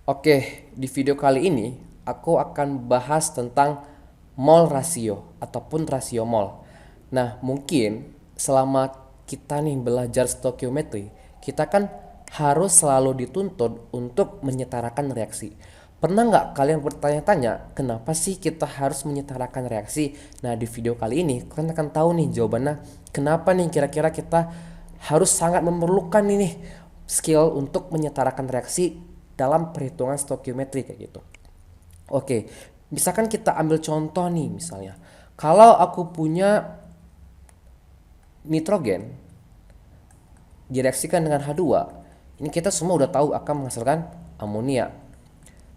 Oke, di video kali ini aku akan bahas tentang mol rasio ataupun rasio mol. Nah, mungkin selama kita nih belajar stokiometri, kita kan harus selalu dituntut untuk menyetarakan reaksi. Pernah nggak kalian bertanya-tanya kenapa sih kita harus menyetarakan reaksi? Nah, di video kali ini kalian akan tahu nih jawabannya kenapa nih kira-kira kita harus sangat memerlukan ini skill untuk menyetarakan reaksi dalam perhitungan stokiometri kayak gitu. Oke, misalkan kita ambil contoh nih misalnya. Kalau aku punya nitrogen direaksikan dengan H2, ini kita semua udah tahu akan menghasilkan amonia.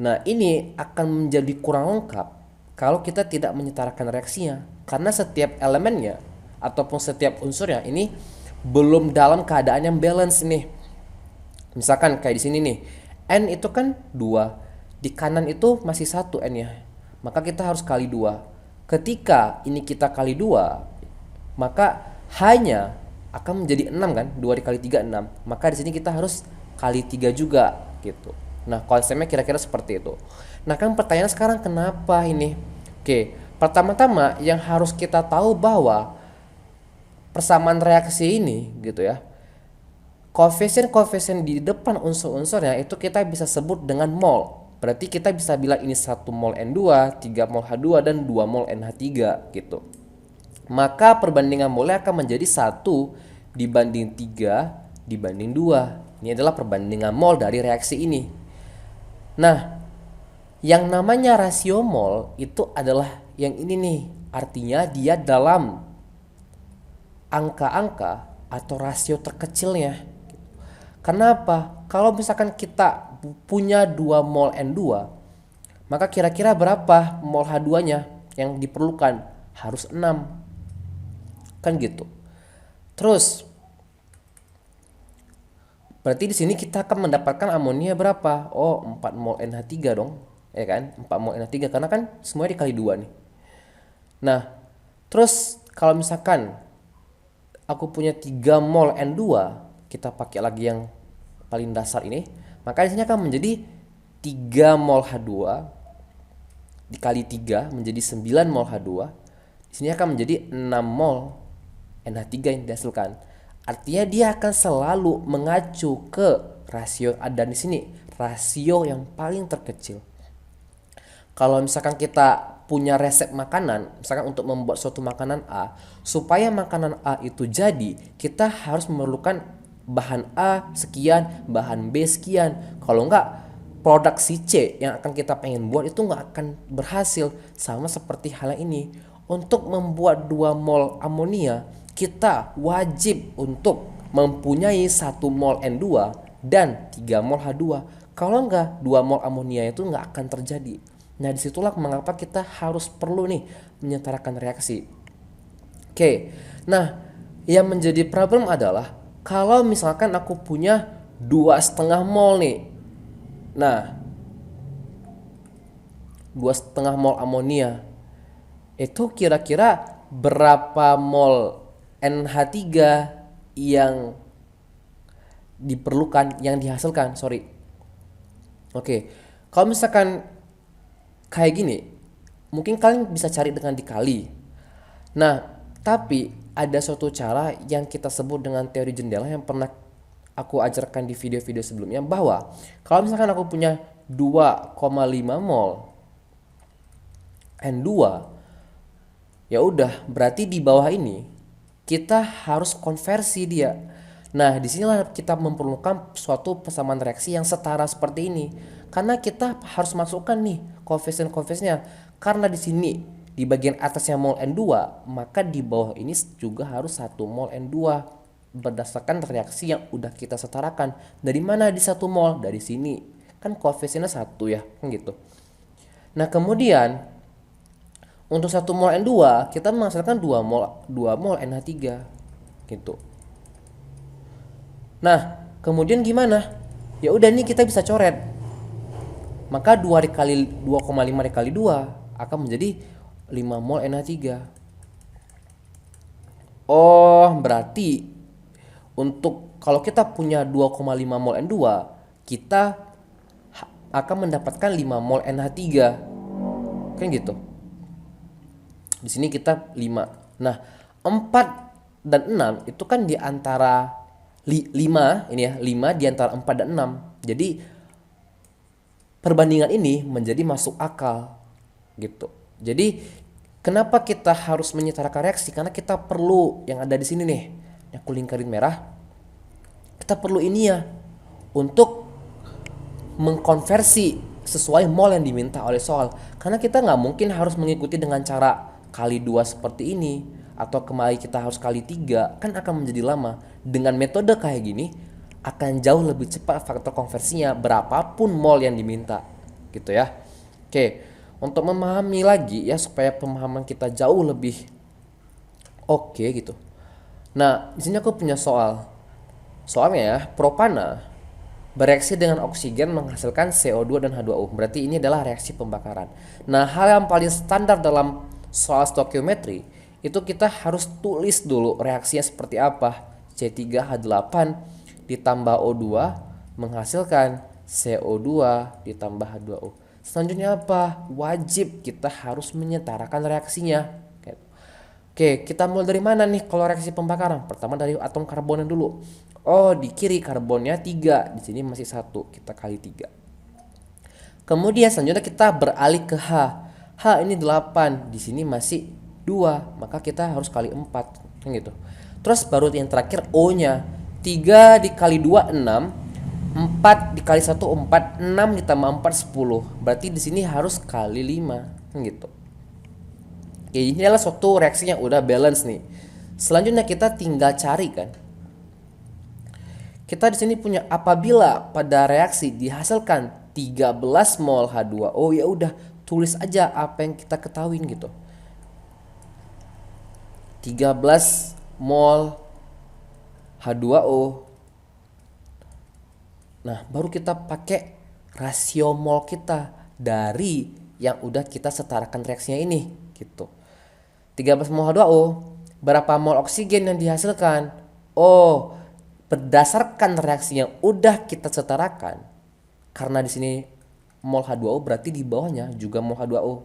Nah, ini akan menjadi kurang lengkap kalau kita tidak menyetarakan reaksinya karena setiap elemennya ataupun setiap unsurnya ini belum dalam keadaan yang balance nih. Misalkan kayak di sini nih, N itu kan 2, di kanan itu masih 1 N ya. Maka kita harus kali 2. Ketika ini kita kali 2, maka hanya akan menjadi 6 kan? 2 dikali 3 6. Maka di sini kita harus kali 3 juga gitu. Nah, konsepnya kira-kira seperti itu. Nah, kan pertanyaan sekarang kenapa ini? Oke, pertama-tama yang harus kita tahu bahwa persamaan reaksi ini gitu ya, koefisien-koefisien di depan unsur-unsurnya itu kita bisa sebut dengan mol. Berarti kita bisa bilang ini 1 mol N2, 3 mol H2 dan 2 mol NH3 gitu. Maka perbandingan molnya akan menjadi 1 dibanding 3 dibanding 2. Ini adalah perbandingan mol dari reaksi ini. Nah, yang namanya rasio mol itu adalah yang ini nih. Artinya dia dalam angka-angka atau rasio terkecilnya. Kenapa? Kalau misalkan kita punya 2 mol N2, maka kira-kira berapa mol H2-nya yang diperlukan? Harus 6. Kan gitu. Terus berarti di sini kita akan mendapatkan amonia berapa? Oh, 4 mol NH3 dong. Ya kan? 4 mol NH3 karena kan semuanya dikali 2 nih. Nah, terus kalau misalkan aku punya 3 mol N2, kita pakai lagi yang paling dasar ini, maka di sini akan menjadi 3 mol H2 dikali 3 menjadi 9 mol H2. Di sini akan menjadi 6 mol NH3 yang dihasilkan. Artinya dia akan selalu mengacu ke rasio yang ada di sini, rasio yang paling terkecil. Kalau misalkan kita punya resep makanan, misalkan untuk membuat suatu makanan A, supaya makanan A itu jadi, kita harus memerlukan bahan A sekian, bahan B sekian. Kalau enggak, produk si C yang akan kita pengen buat itu enggak akan berhasil. Sama seperti hal ini. Untuk membuat 2 mol amonia, kita wajib untuk mempunyai 1 mol N2 dan 3 mol H2. Kalau enggak, 2 mol amonia itu enggak akan terjadi. Nah, disitulah mengapa kita harus perlu nih menyetarakan reaksi. Oke, nah yang menjadi problem adalah kalau misalkan aku punya 2,5 mol nih. Nah, 2,5 mol amonia itu kira-kira berapa mol NH3 yang diperlukan, yang dihasilkan, sorry. Oke, kalau misalkan kayak gini, mungkin kalian bisa cari dengan dikali. Nah, tapi ada suatu cara yang kita sebut dengan teori jendela yang pernah aku ajarkan di video-video sebelumnya, bahwa kalau misalkan aku punya 2,5 mol N2, ya udah berarti di bawah ini kita harus konversi dia. Nah, disinilah kita memerlukan suatu persamaan reaksi yang setara seperti ini. Karena kita harus masukkan nih koefisien-koefisiennya. Karena di sini di bagian atasnya mol N2, maka di bawah ini juga harus 1 mol N2 berdasarkan reaksi yang udah kita setarakan. Dari mana di 1 mol? Dari sini. Kan koefisiennya 1 ya, kan gitu. Nah, kemudian untuk 1 mol N2 kita menghasilkan 2 mol NH3 gitu. Nah, kemudian gimana? Ya udah nih kita bisa coret. Maka 2 dikali 2,5 dikali 2 akan menjadi 5 mol NH3. Oh, berarti untuk kalau kita punya 2,5 mol N2, kita akan mendapatkan 5 mol NH3. Kan gitu. Di sini kita 5. Nah, 4 dan 6 itu kan di antara 5 ini ya, 5 di antara 4 dan 6. Jadi perbandingan ini menjadi masuk akal gitu. Jadi kenapa kita harus menyetarakan reaksi? Karena kita perlu yang ada di sini nih, yang aku lingkarin merah. Kita perlu ini ya untuk mengkonversi sesuai mol yang diminta oleh soal. Karena kita nggak mungkin harus mengikuti dengan cara kali 2 seperti ini, atau kembali kita harus kali 3, kan akan menjadi lama. Dengan metode kayak gini akan jauh lebih cepat faktor konversinya berapapun mol yang diminta gitu ya. Oke, untuk memahami lagi ya supaya pemahaman kita jauh lebih oke gitu. Nah, di sini aku punya soal. Soalnya ya, propana bereaksi dengan oksigen menghasilkan CO2 dan H2O. Berarti ini adalah reaksi pembakaran. Nah, hal yang paling standar dalam soal stoikiometri itu kita harus tulis dulu reaksinya seperti apa. C3H8 ditambah O2 menghasilkan CO2 ditambah H2O. Selanjutnya apa? Wajib kita harus menyetarakan reaksinya. Oke, kita mulai dari mana nih kalau reaksi pembakaran? Pertama dari atom karbonnya dulu. Oh, di kiri karbonnya 3, di sini masih 1, kita kali 3. Kemudian selanjutnya kita beralih ke H. H ini 8, di sini masih 2, maka kita harus kali 4, kan gitu. Terus baru yang terakhir O-nya. 3 dikali 2 6, 4 dikali 1 4, 6 ditambah 4 10. Berarti di sini harus kali 5, kan gitu. Oke, ini adalah suatu reaksi yang udah balance nih. Selanjutnya kita tinggal cari kan. Kita di sini punya apabila pada reaksi dihasilkan 13 mol H2O, ya udah tulis aja apa yang kita ketahuin gitu. 13 mol H2O. Nah, baru kita pakai rasio mol kita dari yang udah kita setarakan reaksinya ini gitu. 13 mol H2O, berapa mol oksigen yang dihasilkan? Oh, berdasarkan reaksi yang udah kita setarakan, karena di sini mol H2O berarti di bawahnya juga mol H2O.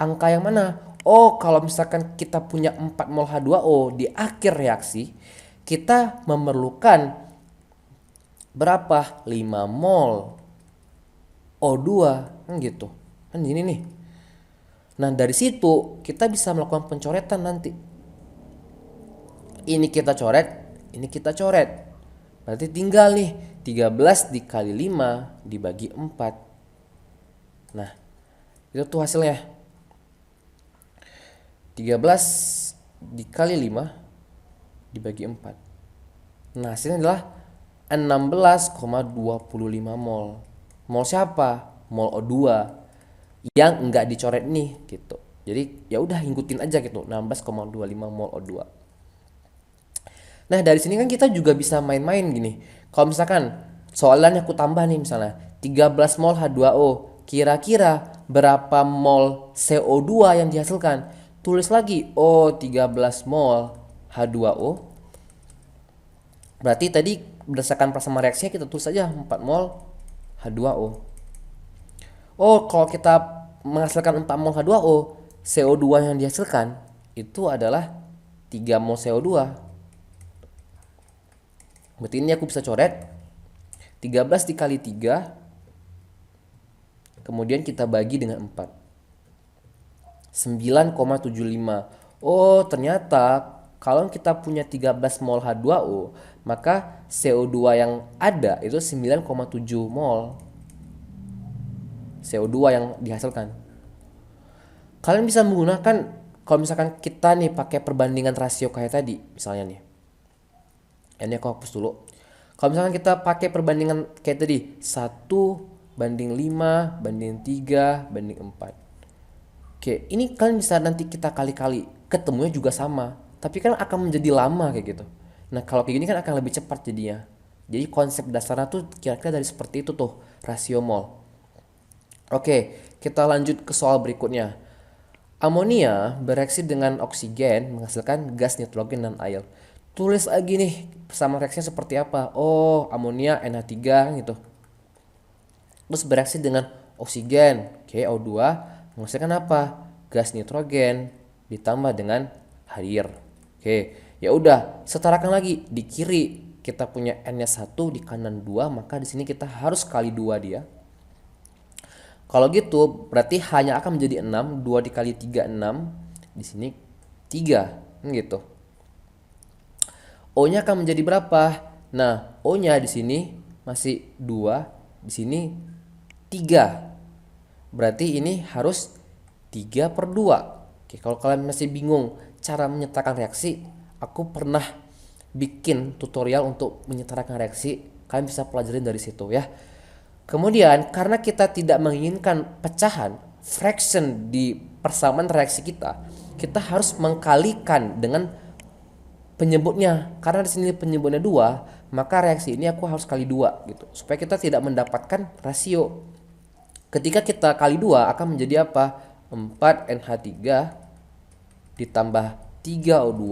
Angka yang mana? Oh, kalau misalkan kita punya 4 mol H2O di akhir reaksi, kita memerlukan berapa? 5 mol O2, kan gitu. Kan gini nih. Nah, dari situ kita bisa melakukan pencoretan nanti. Ini kita coret, ini kita coret. Berarti tinggal nih 13 dikali 5 dibagi 4. Nah, itu tuh hasilnya. 13 dikali 5 dibagi 4. Nah, hasilnya adalah 16,25 mol. Mol siapa? Mol O2 yang enggak dicoret nih gitu. Jadi ya udah ngikutin aja gitu, 16,25 mol O2. Nah, dari sini kan kita juga bisa main-main gini. Kalau misalkan soalannya aku tambah nih misalnya 13 mol H2O, kira-kira berapa mol CO2 yang dihasilkan? Tulis lagi, oh 13 mol H2O. Berarti tadi berdasarkan persamaan reaksinya kita tulis saja 4 mol H2O. Oh, kalau kita menghasilkan 4 mol H2O, CO2 yang dihasilkan itu adalah 3 mol CO2. Berarti ini aku bisa coret 13 dikali 3, kemudian kita bagi dengan 4, 9,75. Oh, ternyata kalau kita punya 13 mol H2O, maka CO2 yang ada itu 9,7 mol CO2 yang dihasilkan. Kalian bisa menggunakan, kalau misalkan kita nih pakai perbandingan rasio kayak tadi misalnya nih. Ini aku hapus dulu. Kalau misalkan kita pakai perbandingan kayak tadi 1:5 banding 3 banding 4. Oke, ini kalian bisa nanti kita kali-kali, ketemunya juga sama, tapi kan akan menjadi lama kayak gitu. Nah, kalau kayak gini kan akan lebih cepat jadinya. Jadi konsep dasarnya tuh kira-kira dari seperti itu tuh, rasio mol. Oke, kita lanjut ke soal berikutnya. Amonia bereaksi dengan oksigen menghasilkan gas nitrogen dan air. Tulis lagi nih persamaan reaksinya seperti apa. Oh, amonia NH3 gitu. terus bereaksi dengan oksigen, oke, O2, menghasilkan apa? Gas nitrogen ditambah dengan air. Oke, ya udah, setarakan lagi di kiri kita punya N-nya 1, di kanan 2, maka di sini kita harus kali 2 dia. Kalau gitu berarti hanya akan menjadi 6, 2 dikali 3 6, di sini 3, gitu. O-nya akan menjadi berapa? Nah, O-nya di sini masih 2, di sini 3. Berarti ini harus 3/2. Oke, kalau kalian masih bingung cara menyetarakan reaksi, aku pernah bikin tutorial untuk menyetarakan reaksi. Kalian bisa pelajarin dari situ ya. Kemudian karena kita tidak menginginkan pecahan, fraction di persamaan reaksi kita harus mengkalikan dengan penyebutnya. Karena di sini penyebutnya 2, maka reaksi ini aku harus kali 2 gitu. Supaya kita tidak mendapatkan rasio. Ketika kita kali 2 akan menjadi apa? 4NH3 ditambah 3O2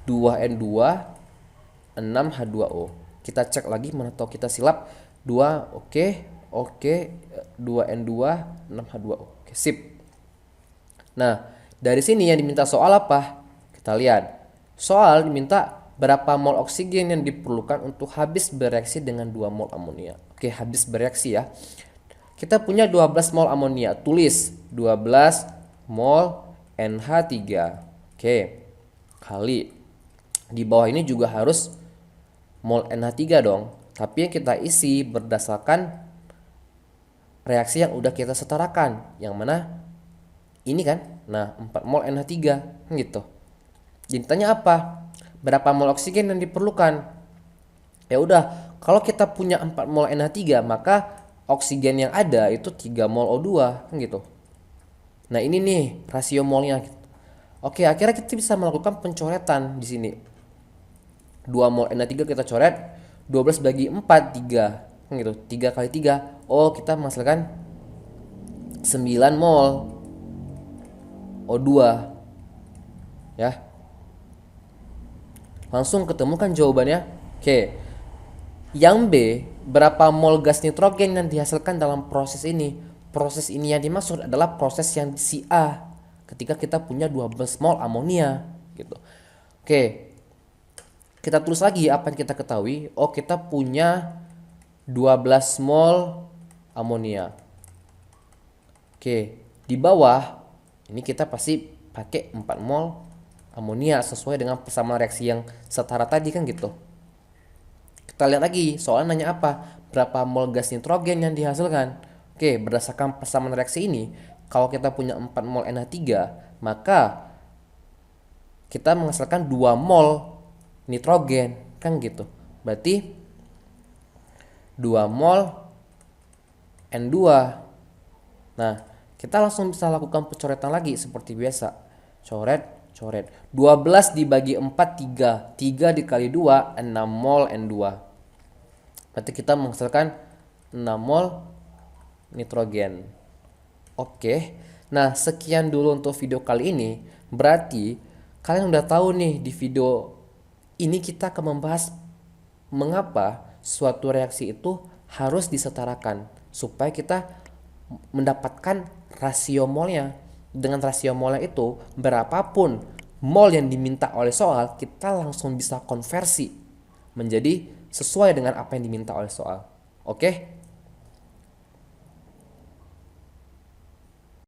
2N2 6H2O. Kita cek lagi, mana tahu kita silap. 2 oke 2N2 6H2O. Oke, sip. Nah, dari sini yang diminta soal apa? Kita lihat. Soal diminta berapa mol oksigen yang diperlukan untuk habis bereaksi dengan 2 mol amonia. Oke, habis bereaksi ya. Kita punya 12 mol amonia. Tulis 12 mol NH3. Oke. Kali. Di bawah ini juga harus mol NH3 dong. Tapi yang kita isi berdasarkan reaksi yang udah kita setarakan. Yang mana ini kan. Nah, 4 mol NH3 gitu. Jadi tanya apa? Berapa mol oksigen yang diperlukan? Ya udah, kalau kita punya 4 mol NH3, maka oksigen yang ada itu 3 mol O2 gitu. Nah, ini nih rasio molnya. Oke, akhirnya kita bisa melakukan pencoretan di sini. 2 mol NH3 kita coret, 12 bagi 4 3 gitu. 3 kali 3. Oh, kita menghasilkan 9 mol O2. Ya. Langsung ketemukan jawabannya. Oke. Yang B, berapa mol gas nitrogen yang dihasilkan dalam proses ini? Proses ini yang dimaksud adalah proses yang si A, ketika kita punya 12 mol amonia gitu. Oke. Kita tulis lagi apa yang kita ketahui. Oh, kita punya 12 mol amonia. Oke, di bawah ini kita pasti pakai 4 mol amonia sesuai dengan persamaan reaksi yang setara tadi kan gitu. Kita lihat lagi, soalnya nanya apa? Berapa mol gas nitrogen yang dihasilkan? Oke, berdasarkan persamaan reaksi ini, kalau kita punya 4 mol NH3, maka kita menghasilkan 2 mol nitrogen, kan gitu. Berarti 2 mol N2. Nah, kita langsung bisa lakukan pencoretan lagi seperti biasa. Coret. 12 dibagi 4 3. 3 dikali 2 6 mol N2. Berarti kita menghasilkan 6 mol nitrogen. Oke. Nah, sekian dulu untuk video kali ini. Berarti kalian udah tahu nih, di video ini kita akan membahas mengapa suatu reaksi itu harus disetarakan supaya kita mendapatkan rasio molnya. Dengan rasio molnya itu, berapapun mol yang diminta oleh soal, kita langsung bisa konversi menjadi sesuai dengan apa yang diminta oleh soal. Oke,